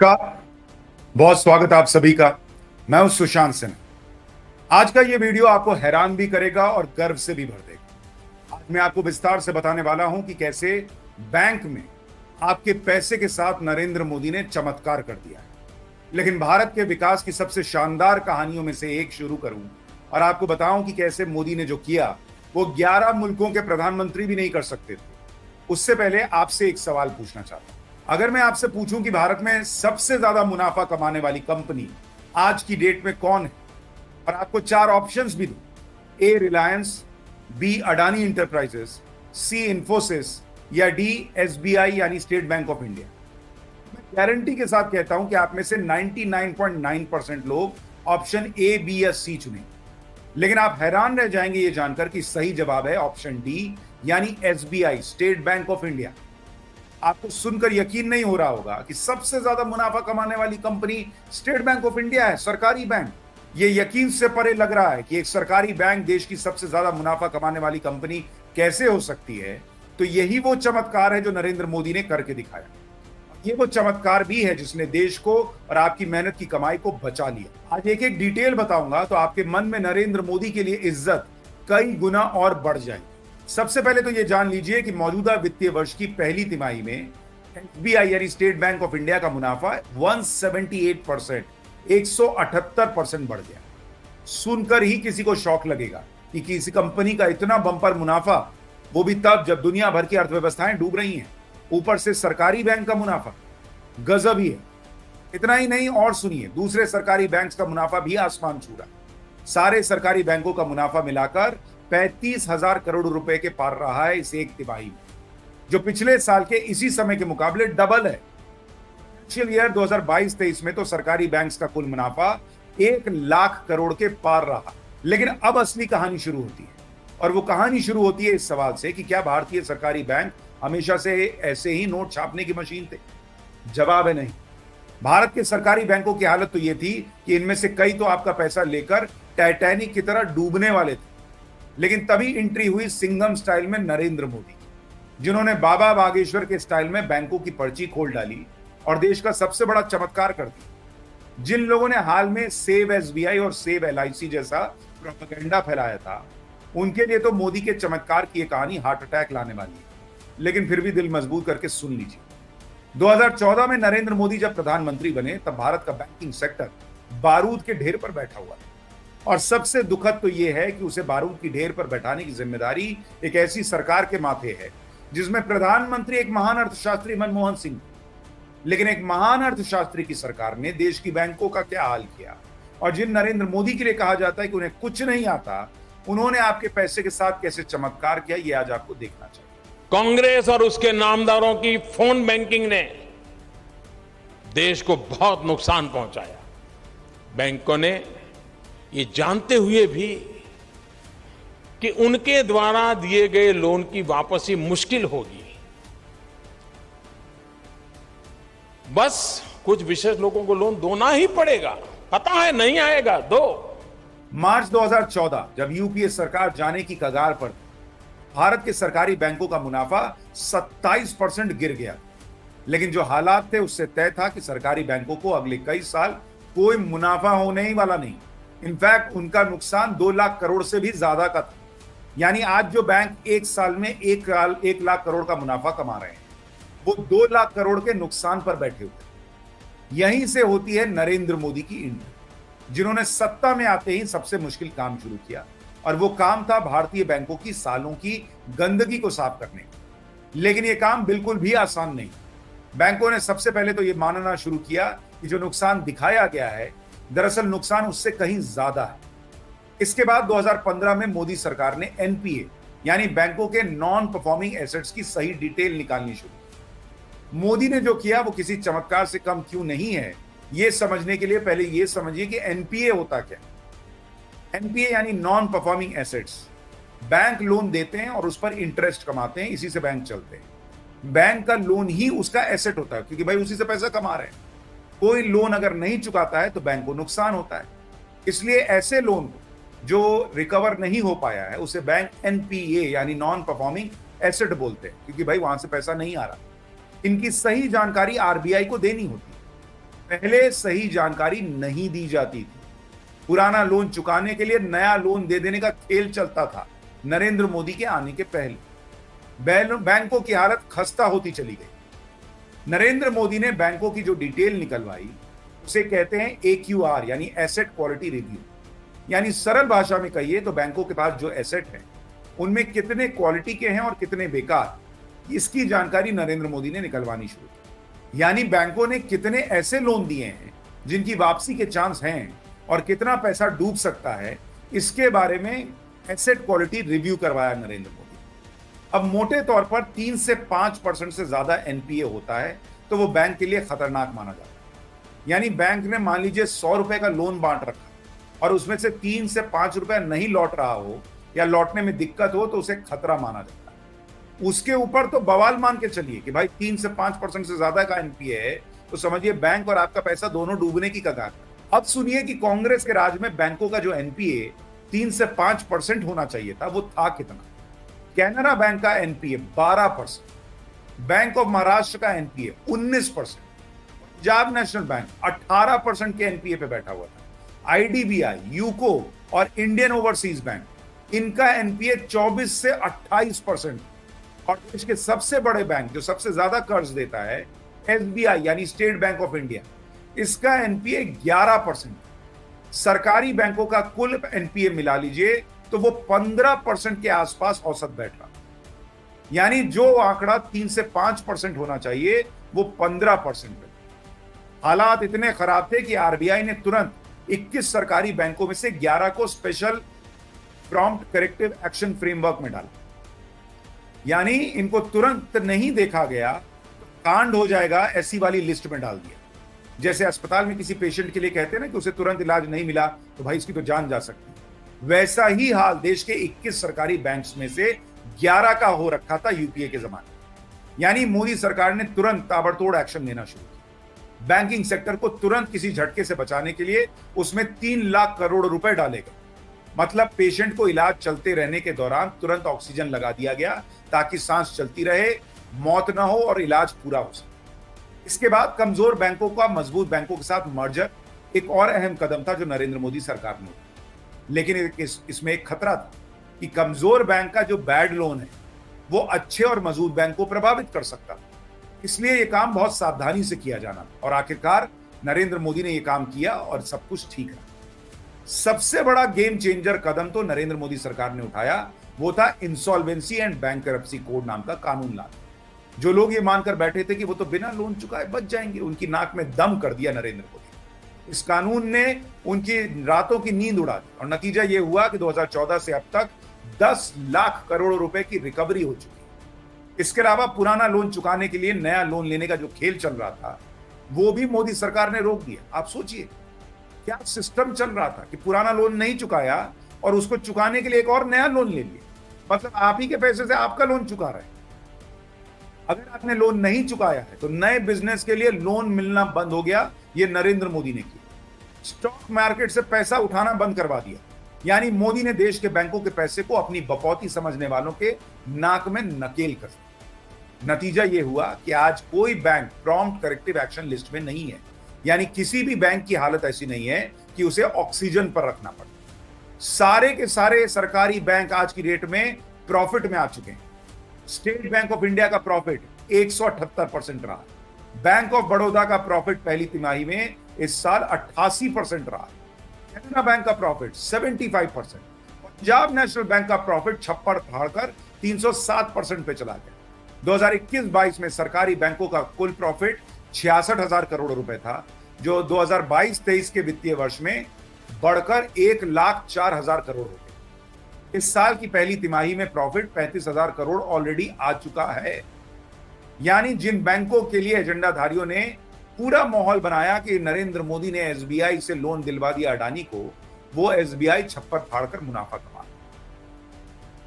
नमस्कार। बहुत स्वागत आप सभी का। मैं हूं सुशांत सिन्हा। आज का ये वीडियो आपको हैरान भी करेगा और गर्व से भी भर देगा। आज मैं आपको विस्तार से बताने वाला हूं कि कैसे बैंक में आपके पैसे के साथ नरेंद्र मोदी ने चमत्कार कर दिया है। लेकिन भारत के विकास की सबसे शानदार कहानियों में से एक शुरू करूं और आपको बताऊं कि कैसे मोदी ने जो किया वो 11 मुल्कों के प्रधानमंत्री भी नहीं कर सकते थे। उससे पहले आपसे एक सवाल पूछना चाहता हूं। अगर मैं आपसे पूछूं कि भारत में सबसे ज्यादा मुनाफा कमाने वाली कंपनी आज की डेट में कौन है और आपको 4 ऑप्शंस भी दूं, ए रिलायंस, बी अडानी इंटरप्राइजेस, सी इंफोसिस या डी एसबीआई यानी स्टेट बैंक ऑफ इंडिया, मैं गारंटी के साथ कहता हूं कि आप में से 99.9% लोग ऑप्शन ए, बी या सी चुनेंगे। लेकिन आप हैरान रह जाएंगे ये जानकर कि सही जवाब है ऑप्शन डी यानी SBI, state bank of India. आपको सुनकर यकीन नहीं हो रहा होगा कि सबसे ज्यादा मुनाफा कमाने वाली company state bank of India है, सरकारी बैंक। ये यकीन से परे लग रहा है कि एक सरकारी बैंक देश की सबसे ज्यादा मुनाफा कमाने वाली कंपनी कैसे हो सकती है। तो यही वो चमत्कार है जो नरेंद्र मोदी ने करके दिखाया। ये वो चमत्कार भी है जिसने देश को और आपकी मेहनत की कमाई को बचा लिया। आज एक एक डिटेल बताऊंगा तो आपके मन में नरेंद्र मोदी के लिए इज्जत कई गुना और बढ़ जाएगी। सबसे पहले तो यह जान लीजिए कि मौजूदा वित्तीय वर्ष की पहली तिमाही में एसबीआई यानी स्टेट बैंक ऑफ इंडिया का मुनाफा 178%, 178% बढ़ गया। सुनकर ही किसी को शौक लगेगा कि किसी कंपनी का इतना बंपर मुनाफा, वो भी तब जब दुनिया भर की अर्थव्यवस्थाएं डूब रही हैं। ऊपर से सरकारी बैंक का मुनाफा गजब ही है। इतना ही नहीं, और सुनिए, दूसरे सरकारी बैंक का मुनाफा भी आसमान छू रहा। सारे सरकारी बैंकों का मुनाफा मिलाकर 35,000 करोड़ रुपए के पार रहा है इस एक तिमाही में, जो पिछले साल के इसी समय के मुकाबले डबल है। फाइनेंशियल ईयर 2022-23 में तो सरकारी बैंक्स का कुल मुनाफा 1 लाख करोड़ के पार रहा। लेकिन अब असली कहानी शुरू होती है, और वो कहानी शुरू होती है इस सवाल से कि क्या भारतीय सरकारी बैंक हमेशा से ऐसे ही नोट छापने की मशीन थे? जवाब है नहीं। भारत के सरकारी बैंकों की हालत तो यह थी कि इनमें से कई तो आपका पैसा लेकर टाइटैनिक की तरह डूबने वाले थे। लेकिन तभी एंट्री हुई सिंघम स्टाइल में नरेंद्र मोदी, जिन्होंने बाबा बागेश्वर के स्टाइल में बैंकों की पर्ची खोल डाली और देश का सबसे बड़ा चमत्कार कर दिया। जिन लोगों ने हाल में सेव एसबीआई और सेव एलआईसी जैसा प्रोपेगेंडा फैलाया था, उनके लिए तो मोदी के चमत्कार की यह कहानी हार्ट अटैक लाने वाली है। लेकिन फिर भी दिल मजबूत करके सुन लीजिए। 2014 में नरेंद्र मोदी जब प्रधानमंत्री बने तब भारत का बैंकिंग सेक्टर बारूद के ढेर पर बैठा हुआ था। और सबसे दुखद तो यह है कि उसे बारूद की ढेर पर बैठाने की जिम्मेदारी एक ऐसी सरकार के माथे है जिसमें प्रधानमंत्री एक महान अर्थशास्त्री मनमोहन सिंह। लेकिन एक महान अर्थशास्त्री की सरकार ने देश की बैंकों का क्या हाल किया। और जिन नरेंद्र मोदी के लिए कहा जाता है कि उन्हें कुछ नहीं आता, उन्होंने आपके पैसे के साथ कैसे चमत्कार किया, ये आज आपको देखना चाहिए। कांग्रेस और उसके नामदारों की फोन बैंकिंग ने देश को बहुत नुकसान पहुंचाया। बैंकों ने ये जानते हुए भी कि उनके द्वारा दिए गए लोन की वापसी मुश्किल होगी, बस कुछ विशेष लोगों को लोन देना ही पड़ेगा, पता है नहीं आएगा, दो। मार्च 2014 जब यूपीए सरकार जाने की कगार पर, भारत के सरकारी बैंकों का मुनाफा 27% गिर गया। लेकिन जो हालात थे उससे तय था कि सरकारी बैंकों को अगले कई साल कोई मुनाफा होने ही वाला नहीं। इनफैक्ट उनका नुकसान 2 लाख करोड़ से भी ज्यादा का था। यानी आज जो बैंक एक साल में 1 लाख करोड़ का मुनाफा कमा रहे हैं, वो 2 लाख करोड़ के नुकसान पर बैठे हुए। यहीं से होती है नरेंद्र मोदी की एंट्री, जिन्होंने सत्ता में आते ही सबसे मुश्किल काम शुरू किया, और वो काम था भारतीय बैंकों की सालों की गंदगी को साफ करने। लेकिन ये काम बिल्कुल भी आसान नहीं। बैंकों ने सबसे पहले तो ये मानना शुरू किया कि जो नुकसान दिखाया गया है, दरअसल नुकसान उससे कहीं ज्यादा है। इसके बाद 2015 में मोदी सरकार ने एनपीए यानी बैंकों के नॉन परफॉर्मिंग एसेट्स की सही डिटेल निकालनी शुरू की। मोदी ने जो किया वो किसी चमत्कार से कम क्यों नहीं है, ये समझने के लिए पहले ये समझिए कि एनपीए होता क्या। एनपीए यानी non performing assets. Bank loan देते हैं और उस पर इंटरेस्ट कमाते हैं, इसी से बैंक चलते हैं। बैंक का लोन ही उसका एसेट होता है, क्योंकि भाई उसी से पैसा कमा रहे हैं। कोई लोन अगर नहीं चुकाता है तो बैंक को नुकसान होता है। इसलिए ऐसे लोन जो रिकवर नहीं हो पाया है उसे बैंक एनपीए यानी नॉन परफॉर्मिंग एसेट बोलते हैं, क्योंकि भाई वहां से पैसा नहीं आ रहा। इनकी सही जानकारी आरबीआई को देनी होती है। पहले सही जानकारी नहीं दी जाती थी। पुराना लोन चुकाने के लिए नया लोन दे देने का खेल चलता था नरेंद्र मोदी के आने के पहले। बैंकों की हालत खस्ता होती चली गई। नरेंद्र मोदी ने बैंकों की जो डिटेल निकलवाई उसे कहते हैं AQR यानी एसेट क्वालिटी रिव्यू। यानी सरल भाषा में कहिए तो बैंकों के पास जो एसेट है उनमें कितने क्वालिटी के हैं और कितने बेकार, इसकी जानकारी नरेंद्र मोदी ने निकलवानी शुरू की। यानी बैंकों ने कितने ऐसे लोन दिए हैं जिनकी वापसी के चांस हैं और कितना पैसा डूब सकता है, इसके बारे में एसेट क्वालिटी रिव्यू करवाया नरेंद्र मोदी। अब मोटे तौर पर 3 से 5% से ज्यादा NPA होता है तो वो बैंक के लिए खतरनाक माना जाता है। यानी बैंक ने मान लीजिए 100 रुपए का लोन बांट रखा और उसमें से 3 से 5 रुपए नहीं लौट रहा हो या लौटने में दिक्कत हो तो उसे खतरा माना जाता है। उसके ऊपर तो बवाल मान के चलिए कि भाई 3 से 5% से ज्यादा का NPA है तो समझिए बैंक और आपका पैसा दोनों डूबने की कगार पर। अब सुनिए कि कांग्रेस के राज में बैंकों का जो NPA 3 से 5% होना चाहिए था वो था कितना। कैनरा बैंक का NPA 12%, बैंक ऑफ महाराष्ट्र का NPA 19%, पंजाब नेशनल बैंक 18% के NPA पे बैठा हुआ था। IDBI, यूको और इंडियन ओवरसीज बैंक इनका NPA 24 से 28%। और देश के सबसे बड़े बैंक जो सबसे ज्यादा कर्ज देता है SBI यानी स्टेट बैंक ऑफ इंडिया, इसका NPA 11%। सरकारी बैंकों का कुल NPA मिला लीजिए तो वो 15% के आसपास औसत बैठ रहा। यानी जो आंकड़ा 3 से 5% होना चाहिए वो 15% पे। हालात इतने खराब थे कि RBI ने तुरंत 21 सरकारी बैंकों में से 11 को special prompt corrective action framework में डाला। यानी इनको तुरंत नहीं देखा गया तो कांड हो जाएगा ऐसी वाली लिस्ट में डाल दिया। जैसे अस्पताल में किसी पेशेंट के लिए कहते हैं ना कि उसे तुरंत इलाज नहीं मिला तो भाई इसकी तो जान जा सकती है, वैसा ही हाल देश के 21 सरकारी बैंक्स में से 11 का हो रखा था UPA के जमाने। यानी मोदी सरकार ने तुरंत ताबड़तोड़ एक्शन लेना शुरू किया। बैंकिंग सेक्टर को तुरंत किसी झटके से बचाने के लिए उसमें 3 लाख करोड़ रुपए डाले गए। मतलब पेशेंट को इलाज चलते रहने के दौरान तुरंत ऑक्सीजन लगा दिया गया ताकि सांस चलती रहे, मौत ना हो और इलाज पूरा हो सके। इसके बाद कमजोर बैंकों का मजबूत बैंकों के साथ मर्जर एक और अहम कदम था जो नरेंद्र मोदी सरकार ने उठाया। लेकिन इसमें एक खतरा था कि कमजोर बैंक का जो बैड लोन है वो अच्छे और मजबूत बैंक को प्रभावित कर सकता था। इसलिए यह काम बहुत सावधानी से किया जाना था और आखिरकार नरेंद्र मोदी ने यह काम किया और सब कुछ ठीक रहा। सबसे बड़ा गेम चेंजर कदम तो नरेंद्र मोदी सरकार ने उठाया, वो था इंसॉल्वेंसी एंड बैंकरप्सी कोड नाम का कानून लाना। जो लोग ये मानकर बैठे थे कि वो तो बिना लोन चुकाए बच जाएंगे, उनकी नाक में दम कर दिया नरेंद्र मोदी। इस कानून ने उनकी रातों की नींद उड़ा दी और नतीजा ये हुआ कि 2014 से अब तक 10 लाख करोड़ रुपए की रिकवरी हो चुकी है। इसके अलावा पुराना लोन चुकाने के लिए नया लोन लेने का जो खेल चल रहा था वो भी मोदी सरकार ने रोक दिया। आप सोचिए क्या सिस्टम चल रहा था कि पुराना लोन नहीं चुकाया और उसको चुकाने के लिए एक और नया लोन ले लिया। मतलब आप ही के पैसे से आपका लोन चुका रहे हैं। अगर आपने लोन नहीं चुकाया है तो नए बिजनेस के लिए लोन मिलना बंद हो गया। ये नरेंद्र मोदी ने किया। स्टॉक मार्केट से पैसा उठाना बंद करवा दिया। यानी मोदी ने देश के बैंकों के पैसे को अपनी बकौती समझने वालों के नाक में नकेल कर दिया। नतीजा यह हुआ कि आज कोई bank prompt corrective action list में नहीं है। यानी किसी भी बैंक की हालत ऐसी नहीं है कि उसे ऑक्सीजन पर रखना पड़े। सारे के सारे सरकारी बैंक आज की डेट में प्रॉफिट में आ चुके हैं। स्टेट बैंक ऑफ इंडिया का प्रॉफिट 178% रहा। बैंक ऑफ बड़ौदा का प्रॉफिट पहली तिमाही में इस साल 88% रहा। कैनरा बैंक का प्रॉफिट 75%। पंजाब नेशनल बैंक का प्रॉफिट छप्पर फाड़कर 307% पे चला गया। 2021-22 में सरकारी बैंकों का कुल प्रॉफिट 66,000 करोड़ रुपए था, जो 2022-23 के वित्तीय वर्ष में बढ़कर 1,04,000 करोड़ हो गए। इस साल की पहली तिमाही में प्रॉफिट 35,000 करोड़ ऑलरेडी आ चुका है। यानी जिन बैंकों के लिए एजेंडाधारियों ने पूरा माहौल बनाया कि नरेंद्र मोदी ने SBI से लोन दिलवा दिया अडानी को, वो SBI छप्पर फाड़कर मुनाफा कमा।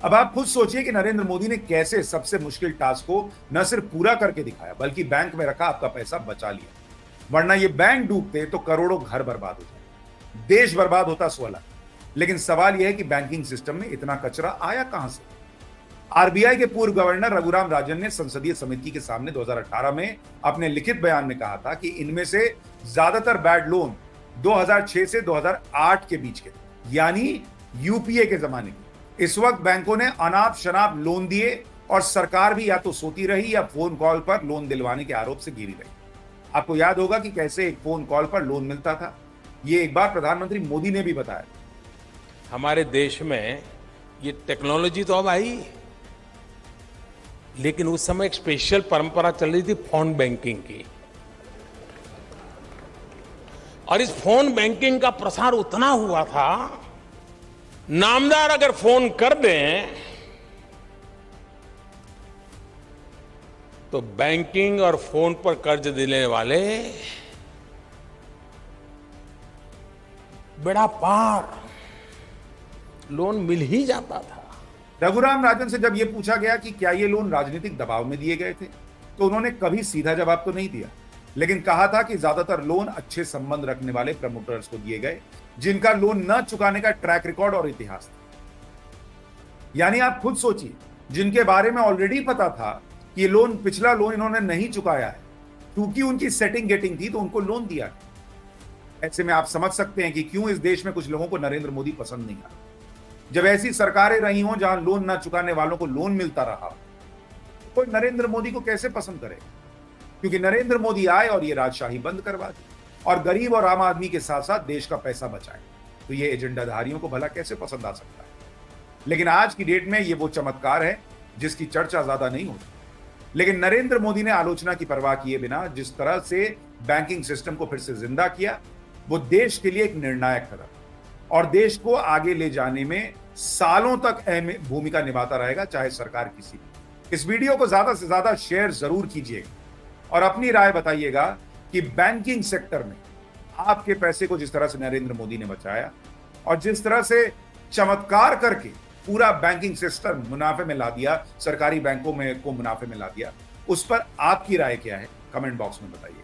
अब आप खुद सोचिए कि नरेंद्र मोदी ने कैसे सबसे मुश्किल टास्क को न सिर्फ पूरा करके दिखाया बल्कि बैंक में रखा आपका पैसा बचा लिया। वरना ये बैंक डूबते तो करोड़ों घर बर्बाद हो जाते, देश बर्बाद होता सो अलग। लेकिन सवाल यह है कि बैंकिंग सिस्टम में इतना कचरा आया कहां से। आरबीआई के पूर्व गवर्नर रघुराम राजन ने संसदीय समिति के सामने 2018 में अपने लिखित बयान में कहा था कि इनमें से ज्यादातर बैड लोन 2006 से 2008 के बीच के थे, यानी यूपीए के जमाने के। इस वक्त बैंकों ने अनाप शनाप लोन दिए और सरकार भी या तो सोती रही या फोन कॉल पर लोन दिलवाने के आरोप से घिरी रही। आपको याद होगा कि कैसे एक फोन कॉल पर लोन मिलता था। ये एक बार प्रधानमंत्री मोदी ने भी बताया। हमारे देश में ये टेक्नोलॉजी तो अब आई, लेकिन उस समय एक स्पेशल परंपरा चल रही थी फोन बैंकिंग की, और इस फोन बैंकिंग का प्रसार उतना हुआ था, नामदार अगर फोन कर दें तो बैंकिंग और फोन पर कर्ज देने वाले बेड़ा पार लोन मिल ही जाता था। रघुराम राजन से जब यह पूछा गया कि क्या ये लोन राजनीतिक दबाव में दिए गए थे, तो उन्होंने कभी सीधा जवाब तो नहीं दिया, लेकिन कहा था कि ज्यादातर लोन अच्छे संबंध रखने वाले प्रमोटर्स को दिए गए, जिनका लोन न चुकाने का ट्रैक रिकॉर्ड और इतिहास था। यानी आप खुद सोचिए, जिनके बारे में ऑलरेडी पता था कि ये पिछला लोन इन्होंने नहीं चुकाया है, क्योंकि उनकी सेटिंग गेटिंग थी तो उनको लोन दिया। ऐसे में आप समझ सकते हैं कि क्यों इस देश में कुछ लोगों को नरेंद्र मोदी पसंद नहीं आता। जब ऐसी सरकारें रही हों जहां लोन न चुकाने वालों को लोन मिलता रहा, कोई नरेंद्र मोदी को कैसे पसंद करेगा? क्योंकि नरेंद्र मोदी आए और ये राजशाही बंद करवा दी और गरीब और आम आदमी के साथ साथ देश का पैसा बचाए, तो ये एजेंडाधारियों को भला कैसे पसंद आ सकता है? लेकिन आज की डेट में ये वो चमत्कार है जिसकी चर्चा ज्यादा नहीं होती, लेकिन नरेंद्र मोदी ने आलोचना की परवाह किए बिना जिस तरह से बैंकिंग सिस्टम को फिर से जिंदा किया, वो देश के लिए एक निर्णायक कदम और देश को आगे ले जाने में सालों तक अहम भूमिका निभाता रहेगा, चाहे सरकार किसी भी। इस वीडियो को ज्यादा से ज्यादा शेयर जरूर कीजिएगा और अपनी राय बताइएगा कि बैंकिंग सेक्टर में आपके पैसे को जिस तरह से नरेंद्र मोदी ने बचाया और जिस तरह से चमत्कार करके पूरा बैंकिंग सिस्टम मुनाफे में ला दिया, सरकारी बैंकों में को मुनाफे में ला दिया, उस पर आपकी राय क्या है? कमेंट बॉक्स में बताइए।